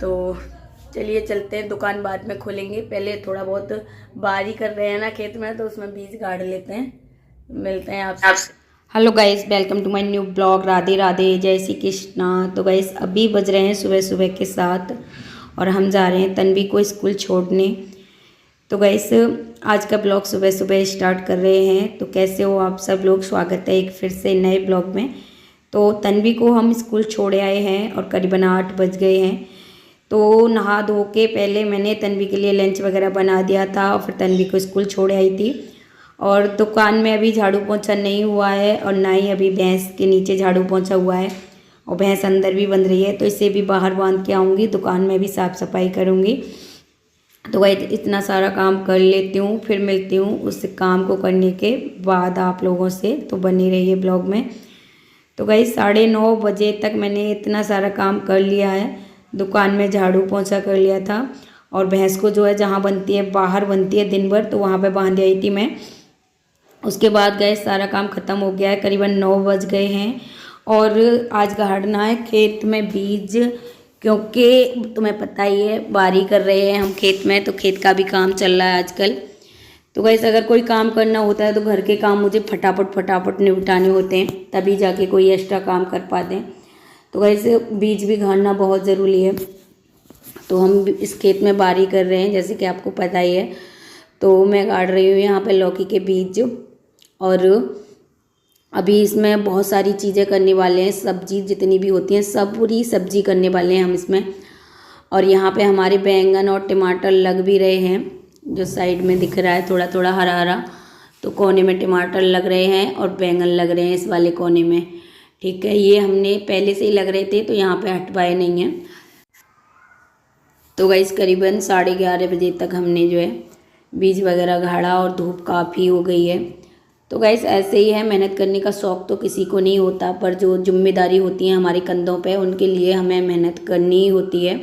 तो चलिए चलते हैं, दुकान बाद में खोलेंगे, पहले थोड़ा बहुत बारी कर रहे हैं ना खेत में, तो उसमें बीज गाड़ लेते हैं। मिलते हैं आपसे। Hello guys, welcome to my new blog. Radhe Radhe, जय श्री कृष्णा। तो गाइस अभी बज रहे हैं सुबह सुबह के 7 और हम जा रहे हैं तन्वी को स्कूल छोड़ने। तो गाइस आज का ब्लॉग सुबह सुबह स्टार्ट कर रहे हैं। तो कैसे हो आप सब लोग, स्वागत है एक फिर से नए ब्लॉग में। तो तन्वी को हम स्कूल छोड़े आए हैं और करीबन 8 बज गए हैं। तो नहा धो के पहले मैंने तन्वी के लिए लंच वगैरह बना दिया था और फिर तन्वी को स्कूल छोड़ आई थी। और दुकान में अभी झाड़ू पोंछा नहीं हुआ है और ना ही अभी भैंस के नीचे झाड़ू पोंछा हुआ है, और भैंस अंदर भी बंध रही है, तो इसे भी बाहर बांध के आऊँगी। दुकान में भी साफ़ सफाई करूँगी। तो वही इतना सारा काम कर लेती हूँ, फिर मिलती हूँ उस काम को करने के बाद आप लोगों से। तो बनी रहिए ब्लॉग में। तो गई 9:30 बजे तक मैंने इतना सारा काम कर लिया है। दुकान में झाड़ू पोंछा कर लिया था और भैंस को जो है जहाँ बनती है, बाहर बनती है दिन भर, तो वहाँ पे बांध आई थी मैं। उसके बाद गए सारा काम ख़त्म हो गया है, करीबन 9 बज गए हैं। और आज गाड़ना है खेत में बीज, क्योंकि तुम्हें पता ही है बारी कर रहे हैं हम खेत में, तो खेत का भी काम चल रहा है आजकल। तो गैस अगर कोई काम करना होता है तो घर के काम मुझे फटाफट निपटाने होते हैं, तभी जाके कोई एक्स्ट्रा काम कर पाते हैं। तो गैस बीज भी गाड़ना बहुत ज़रूरी है। तो हम इस खेत में बारी कर रहे हैं, जैसे कि आपको पता ही है। तो मैं गाड़ रही हूँ यहाँ पे लौकी के बीज, और अभी इसमें बहुत सारी चीज़ें करने वाले हैं। सब्जी जितनी भी होती हैं सब पूरी सब्जी करने वाले हैं हम इसमें। और यहाँ पे हमारे बैंगन और टमाटर लग भी रहे हैं, जो साइड में दिख रहा है थोड़ा थोड़ा हरा हरा। तो कोने में टमाटर लग रहे हैं और बैंगन लग रहे हैं इस वाले कोने में। ठीक है, ये हमने पहले से ही लग रहे थे, तो यहाँ पे हटवाए नहीं हैं। तो गाइस करीबन 11:30 बजे तक हमने जो है बीज वगैरह गाड़ा और धूप काफ़ी हो गई है। तो गाइस ऐसे ही है, मेहनत करने का शौक़ तो किसी को नहीं होता, पर जो जिम्मेदारी होती है हमारे कंधों पे, उनके लिए हमें मेहनत करनी ही होती है।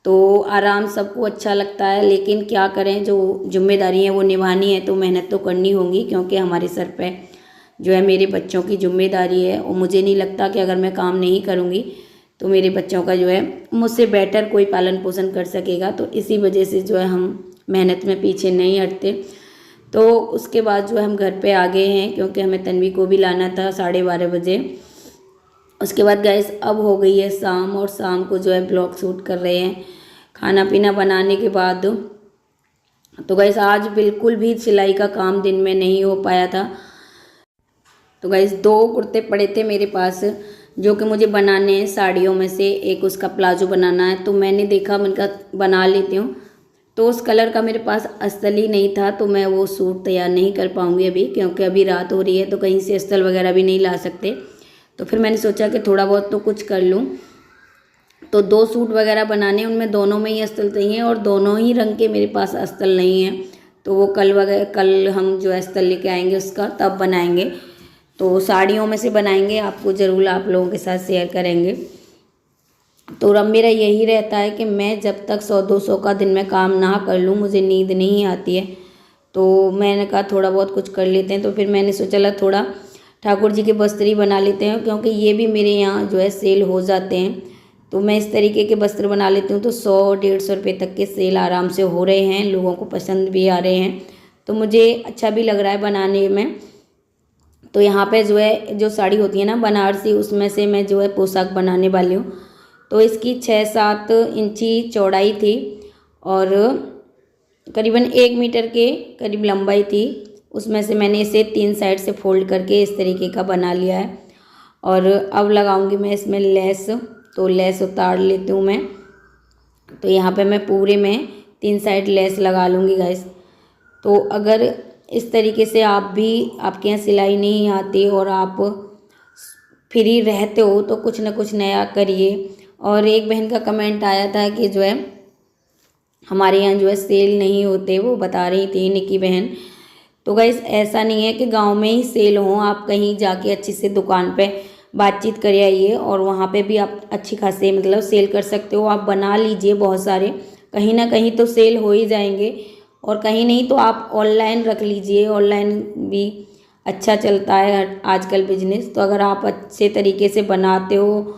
तो आराम सबको अच्छा लगता है, लेकिन क्या करें, जो जिम्मेदारी है वो निभानी है, तो मेहनत तो करनी होगी, क्योंकि हमारे सर पे जो है मेरे बच्चों की जिम्मेदारी है। और मुझे नहीं लगता कि अगर मैं काम नहीं करूँगी तो मेरे बच्चों का जो है मुझसे बेटर कोई पालन पोषण कर सकेगा। तो इसी वजह से जो है हम मेहनत में पीछे नहीं हटते। तो उसके बाद जो है हम घर पे आ गए हैं, क्योंकि हमें तन्वी को भी लाना था 12:30 बजे। उसके बाद गैस अब हो गई है शाम, और शाम को जो है ब्लॉग शूट कर रहे हैं खाना पीना बनाने के बाद। तो गैस आज बिल्कुल भी सिलाई का काम दिन में नहीं हो पाया था। तो गैस 2 कुर्ते पड़े थे मेरे पास, जो कि मुझे बनाने हैं साड़ियों में से। एक उसका प्लाजो बनाना है, तो मैंने देखा, मैंने कहा बना लेती हूँ। तो उस कलर का मेरे पास अस्तर ही नहीं था, तो मैं वो सूट तैयार नहीं कर पाऊँगी अभी, क्योंकि अभी रात हो रही है, तो कहीं से अस्तर वगैरह भी नहीं ला सकते। तो फिर मैंने सोचा कि थोड़ा बहुत तो कुछ कर लूँ। तो 2 सूट वगैरह बनाने, उनमें दोनों में ही अस्तर चाहिए, और दोनों ही रंग के मेरे पास अस्तर नहीं है। तो वो कल हम जो अस्तर लेके आएंगे उसका तब बनाएंगे। तो साड़ियों में से बनाएंगे, आपको ज़रूर आप लोगों के साथ शेयर करेंगे। तो अब मेरा यही रहता है कि मैं जब तक 100-200 का दिन में काम ना कर लूँ, मुझे नींद नहीं आती है। तो मैंने कहा थोड़ा बहुत कुछ कर लेते हैं। तो फिर मैंने सोचा थोड़ा ठाकुर जी के वस्त्र ही बना लेते हैं, क्योंकि ये भी मेरे यहाँ जो है सेल हो जाते हैं। तो मैं इस तरीके के वस्त्र बना लेती हूँ। तो 100-150 रुपये तक के सेल आराम से हो रहे हैं, लोगों को पसंद भी आ रहे हैं, तो मुझे अच्छा भी लग रहा है बनाने में। तो यहाँ पे जो है जो साड़ी होती है ना बनारसी, उसमें से मैं जो है पोशाक बनाने वाली हूँ। तो इसकी 6-7 इंची चौड़ाई थी और करीबन 1 मीटर के करीब लंबाई थी। उसमें से मैंने इसे 3 साइड से फोल्ड करके इस तरीके का बना लिया है। और अब लगाऊंगी मैं इसमें लेस। तो लेस उतार लेती हूँ मैं। तो यहाँ पे मैं पूरे में 3 साइड लेस लगा लूँगी गाइस। तो अगर इस तरीके से आप भी, आपके यहाँ सिलाई नहीं आती और आप फ्री रहते हो, तो कुछ ना कुछ नया करिए। और एक बहन का कमेंट आया था कि जो है हमारे यहाँ जो है सेल नहीं होते, वो बता रही थी निकी बहन। तो गाइस ऐसा नहीं है कि गांव में ही सेल हो, आप कहीं जाके अच्छी से दुकान पे बातचीत कर आइए, और वहाँ पे भी आप अच्छी खासी मतलब सेल कर सकते हो। आप बना लीजिए बहुत सारे, कहीं ना कहीं तो सेल हो ही जाएंगे। और कहीं नहीं तो आप ऑनलाइन रख लीजिए, ऑनलाइन भी अच्छा चलता है आजकल बिजनेस। तो अगर आप अच्छे तरीके से बनाते हो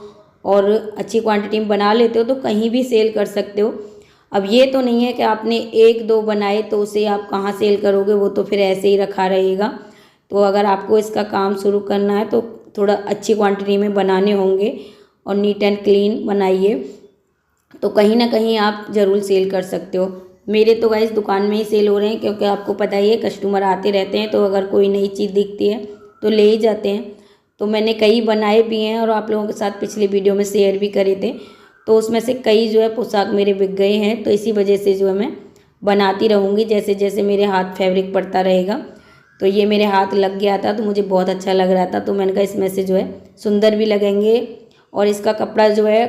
और अच्छी क्वांटिटी में बना लेते हो तो कहीं भी सेल कर सकते हो। अब ये तो नहीं है कि आपने 1-2 बनाए तो उसे आप कहाँ सेल करोगे, वो तो फिर ऐसे ही रखा रहेगा। तो अगर आपको इसका काम शुरू करना है तो थोड़ा अच्छी क्वांटिटी में बनाने होंगे और नीट एंड क्लीन बनाइए, तो कहीं ना कहीं आप ज़रूर सेल कर सकते हो। मेरे तो गाइस दुकान में ही सेल हो रहे हैं, क्योंकि आपको पता ही है कस्टमर आते रहते हैं, तो अगर कोई नई चीज़ दिखती है तो ले ही जाते हैं। तो मैंने कई बनाए भी हैं और आप लोगों के साथ पिछली वीडियो में शेयर भी करे थे, तो उसमें से कई जो है पोशाक मेरे बिक गए हैं। तो इसी वजह से जो है मैं बनाती रहूँगी, जैसे जैसे मेरे हाथ फैब्रिक पड़ता रहेगा। तो ये मेरे हाथ लग गया था तो मुझे बहुत अच्छा लग रहा था, तो मैंने कहा इसमें से जो है सुंदर भी लगेंगे। और इसका कपड़ा जो है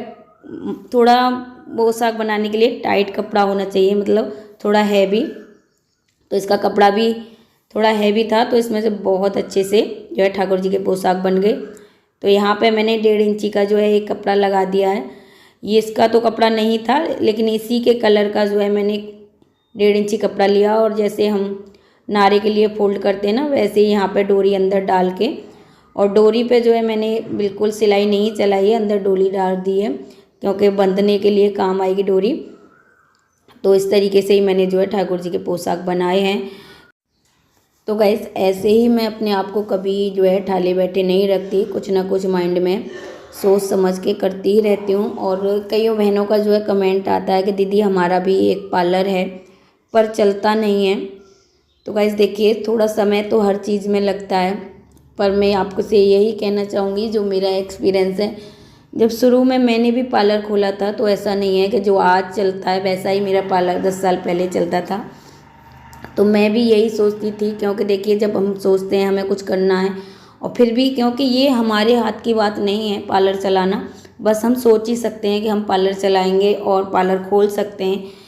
थोड़ा पोशाक बनाने के लिए टाइट कपड़ा होना चाहिए, मतलब थोड़ा हैवी। तो इसका कपड़ा भी थोड़ा हैवी था, तो इसमें से बहुत अच्छे से जो है ठाकुर जी के पोशाक बन गए। तो यहाँ पे मैंने 1.5 इंची का जो है एक कपड़ा लगा दिया है। ये इसका तो कपड़ा नहीं था, लेकिन इसी के कलर का जो है मैंने 1.5 इंची कपड़ा लिया और जैसे हम नारे के लिए फोल्ड करते हैं ना, वैसे ही यहाँ पे डोरी अंदर डाल के, और डोरी पे जो है मैंने बिल्कुल सिलाई नहीं चलाई है, अंदर डोरी डाल दी है क्योंकि बंधने के लिए काम आएगी डोरी। तो इस तरीके से ही मैंने जो है ठाकुर जी के पोशाक बनाए हैं। तो गाइस ऐसे ही मैं अपने आप को कभी जो है ठाले बैठे नहीं रखती, कुछ ना कुछ माइंड में सोच समझ के करती ही रहती हूँ। और कईयों बहनों का जो है कमेंट आता है कि दीदी हमारा भी एक पार्लर है पर चलता नहीं है। तो गाइस देखिए थोड़ा समय तो हर चीज़ में लगता है, पर मैं आपको से यही कहना चाहूँगी जो मेरा एक्सपीरियंस है। जब शुरू में मैंने भी पार्लर खोला था तो ऐसा नहीं है कि जो आज चलता है वैसा ही मेरा पार्लर 10 साल पहले चलता था। तो मैं भी यही सोचती थी, क्योंकि देखिए जब हम सोचते हैं हमें कुछ करना है और फिर भी, क्योंकि ये हमारे हाथ की बात नहीं है पार्लर चलाना, बस हम सोच ही सकते हैं कि हम पार्लर चलाएंगे और पार्लर खोल सकते हैं।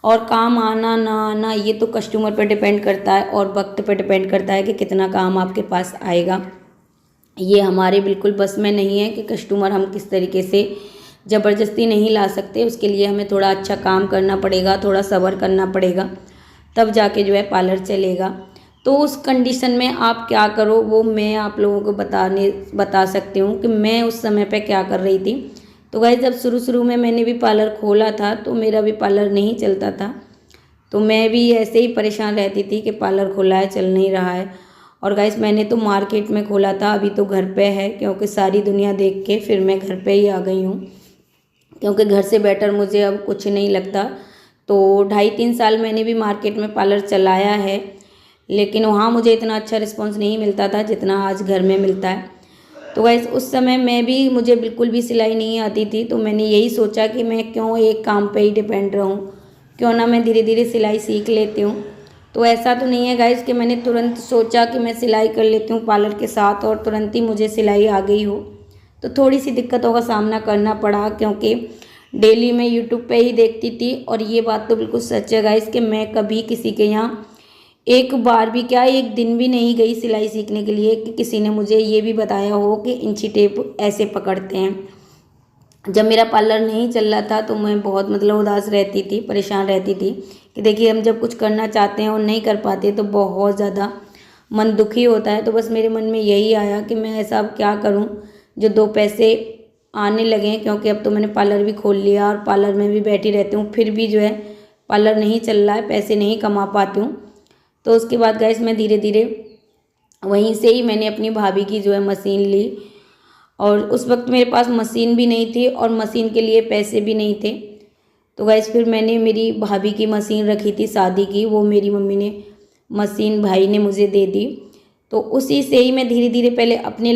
और काम आना ना आना ये तो कस्टमर पर डिपेंड करता है और वक्त पर डिपेंड करता है कि कितना काम आपके पास आएगा। ये हमारे बिल्कुल बस में नहीं है कि कस्टमर हम किस तरीके से ज़बरदस्ती नहीं ला सकते। उसके लिए हमें थोड़ा अच्छा काम करना पड़ेगा, थोड़ा सब्र करना पड़ेगा, तब जाके जो है पार्लर चलेगा। तो उस कंडीशन में आप क्या करो वो मैं आप लोगों को बता सकती हूँ कि मैं उस समय पे क्या कर रही थी। तो गाइस जब शुरू में मैंने भी पार्लर खोला था तो मेरा भी पार्लर नहीं चलता था, तो मैं भी ऐसे ही परेशान रहती थी कि पार्लर खोला है चल नहीं रहा है। और गाइस मैंने तो मार्केट में खोला था, अभी तो घर पे है, क्योंकि सारी दुनिया देख के फिर मैं घर पे ही आ गई हूँ, क्योंकि घर से बेटर मुझे अब कुछ नहीं लगता। तो 2.5-3 साल मैंने भी मार्केट में पार्लर चलाया है, लेकिन वहाँ मुझे इतना अच्छा रिस्पॉन्स नहीं मिलता था जितना आज घर में मिलता है। तो गाइस उस समय मुझे बिल्कुल भी सिलाई नहीं आती थी, तो मैंने यही सोचा कि मैं क्यों एक काम पे ही डिपेंड रहूं, क्यों ना मैं धीरे धीरे सिलाई सीख लेती हूँ। तो ऐसा तो नहीं है गाइस कि मैंने तुरंत सोचा कि मैं सिलाई कर लेती हूँ पार्लर के साथ और तुरंत ही मुझे सिलाई आ गई हो। तो थोड़ी सी दिक्कतों का सामना करना पड़ा, क्योंकि डेली मैं यूट्यूब पे ही देखती थी। और ये बात तो बिल्कुल सच है गाइस कि मैं कभी किसी के यहाँ एक बार भी क्या एक दिन भी नहीं गई सिलाई सीखने के लिए कि किसी ने मुझे ये भी बताया हो कि इंची टेप ऐसे पकड़ते हैं। जब मेरा पार्लर नहीं चल रहा था तो मैं बहुत मतलब उदास रहती थी, परेशान रहती थी कि देखिए हम जब कुछ करना चाहते हैं और नहीं कर पाते तो बहुत ज़्यादा मन दुखी होता है। तो बस मेरे मन में यही आया कि मैं ऐसा अब क्या करूं जो 2 पैसे आने लगे, क्योंकि अब तो मैंने पार्लर भी खोल लिया और पार्लर में भी बैठी रहती हूँ, फिर भी जो है पार्लर नहीं चल रहा है, पैसे नहीं कमा पाती हूँ। तो उसके बाद गाइस मैं धीरे धीरे वहीं से ही मैंने अपनी भाभी की जो है मशीन ली, और उस वक्त मेरे पास मशीन भी नहीं थी और मशीन के लिए पैसे भी नहीं थे। तो गाइस फिर मैंने मेरी भाभी की मशीन रखी थी शादी की, वो मेरी मम्मी ने मशीन भाई ने मुझे दे दी। तो उसी से ही मैं धीरे धीरे पहले अपने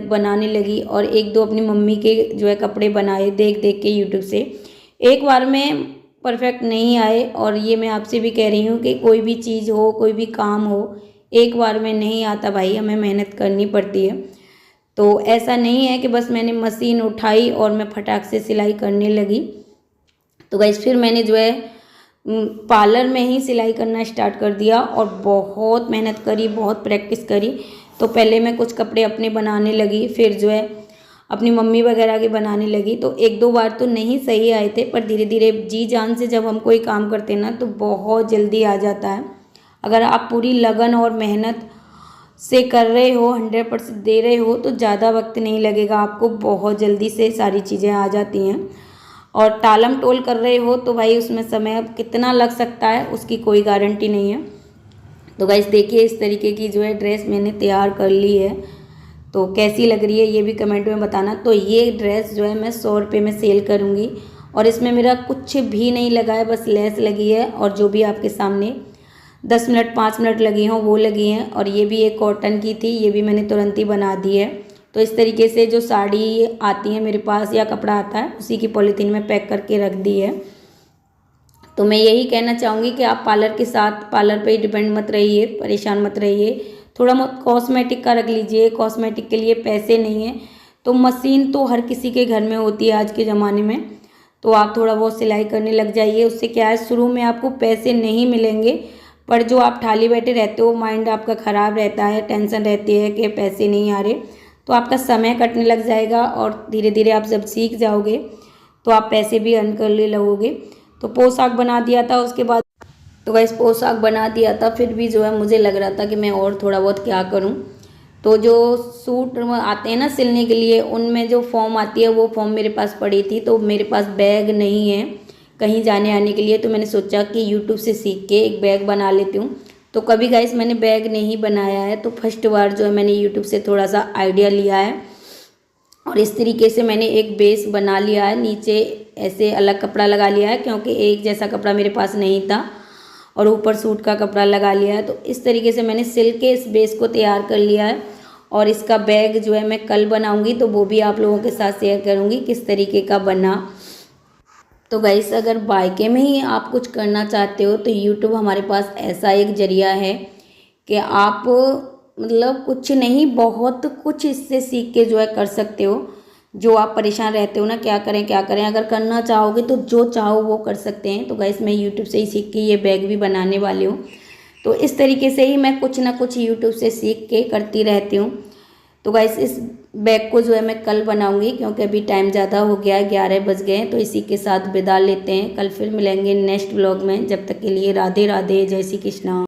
बनाने लगी और 1-2 अपनी मम्मी के जो है कपड़े बनाए देख देख के यूट्यूब से। एक बार में परफेक्ट नहीं आए, और ये मैं आपसे भी कह रही हूँ कि कोई भी चीज़ हो, कोई भी काम हो, एक बार में नहीं आता भाई, हमें मेहनत करनी पड़ती है। तो ऐसा नहीं है कि बस मैंने मशीन उठाई और मैं फटाक से सिलाई करने लगी। तो गाइस फिर मैंने जो है पार्लर में ही सिलाई करना स्टार्ट कर दिया और बहुत मेहनत करी, बहुत प्रैक्टिस करी। तो पहले मैं कुछ कपड़े अपने बनाने लगी, फिर जो है अपनी मम्मी वगैरह के बनाने लगी। तो 1-2 बार तो नहीं सही आए थे, पर धीरे धीरे जी जान से जब हम कोई काम करते हैं ना तो बहुत जल्दी आ जाता है। अगर आप पूरी लगन और मेहनत से कर रहे हो, 100% दे रहे हो तो ज़्यादा वक्त नहीं लगेगा आपको, बहुत जल्दी से सारी चीज़ें आ जाती हैं। और टालम टोल कर रहे हो तो भाई उसमें समय अब कितना लग सकता है उसकी कोई गारंटी नहीं है। तो गाइस देखिए इस तरीके की जो है ड्रेस मैंने तैयार कर ली है, तो कैसी लग रही है ये भी कमेंट में बताना। तो ये ड्रेस जो है मैं 100 रुपये में सेल करूँगी और इसमें मेरा कुछ भी नहीं लगा है, बस लेस लगी है और जो भी आपके सामने 10 मिनट 5 मिनट लगी हों वो लगी हैं। और ये भी एक कॉटन की थी, ये भी मैंने तुरंत ही बना दी है। तो इस तरीके से जो साड़ी आती है मेरे पास या कपड़ा आता है उसी की पॉलीथीन में पैक करके रख दी है। तो मैं यही कहना चाहूँगी कि आप पार्लर के साथ पार्लर पे ही डिपेंड मत रहिए, परेशान मत रहिए, थोड़ा बहुत कॉस्मेटिक का रख लीजिए। कॉस्मेटिक के लिए पैसे नहीं हैं तो मशीन तो हर किसी के घर में होती है आज के ज़माने में, तो आप थोड़ा बहुत सिलाई करने लग जाइए। उससे क्या है, शुरू में आपको पैसे नहीं मिलेंगे पर जो आप खाली बैठे रहते हो, माइंड आपका ख़राब रहता है, टेंशन रहती है कि पैसे नहीं आ रहे, तो आपका समय कटने लग जाएगा और धीरे धीरे आप जब सीख जाओगे तो आप पैसे भी अर्न करने लगोगे। तो पोशाक बना दिया था उसके बाद, तो गाइस पोशाक बना दिया था, फिर भी जो है मुझे लग रहा था कि मैं और थोड़ा बहुत क्या करूं। तो जो सूट आते हैं ना सिलने के लिए, उनमें जो फॉर्म आती है वो फॉर्म मेरे पास पड़ी थी। तो मेरे पास बैग नहीं है कहीं जाने आने के लिए, तो मैंने सोचा कि यूट्यूब से सीख के एक बैग बना लेती हूँ। तो कभी गाइस मैंने बैग नहीं बनाया है, तो फर्स्ट बार जो है मैंने यूट्यूब से थोड़ा सा आइडिया लिया है और इस तरीके से मैंने एक बेस बना लिया है। नीचे ऐसे अलग कपड़ा लगा लिया है क्योंकि एक जैसा कपड़ा मेरे पास नहीं था, और ऊपर सूट का कपड़ा लगा लिया है। तो इस तरीके से मैंने सिल के इस बेस को तैयार कर लिया है और इसका बैग जो है मैं कल बनाऊंगी, तो वो भी आप लोगों के साथ शेयर करूंगी किस तरीके का बना। तो गाइस अगर बाइके में ही आप कुछ करना चाहते हो तो यूट्यूब हमारे पास ऐसा एक जरिया है कि आप मतलब कुछ नहीं बहुत कुछ इससे सीख के जो है कर सकते हो। जो आप परेशान रहते हो ना क्या करें क्या करें, अगर करना चाहोगे तो जो चाहो वो कर सकते हैं। तो गाइस मैं यूट्यूब से ही सीख के ये बैग भी बनाने वाली हूँ। तो इस तरीके से ही मैं कुछ ना कुछ यूट्यूब से सीख के करती रहती हूँ। तो गाइस इस बैग को जो है मैं कल बनाऊंगी क्योंकि अभी टाइम ज़्यादा हो गया है, 11 बज गए हैं। तो इसी के साथ विदा लेते हैं, कल फिर मिलेंगे नेक्स्ट व्लॉग में। जब तक के लिए राधे राधे, जय श्री कृष्णा।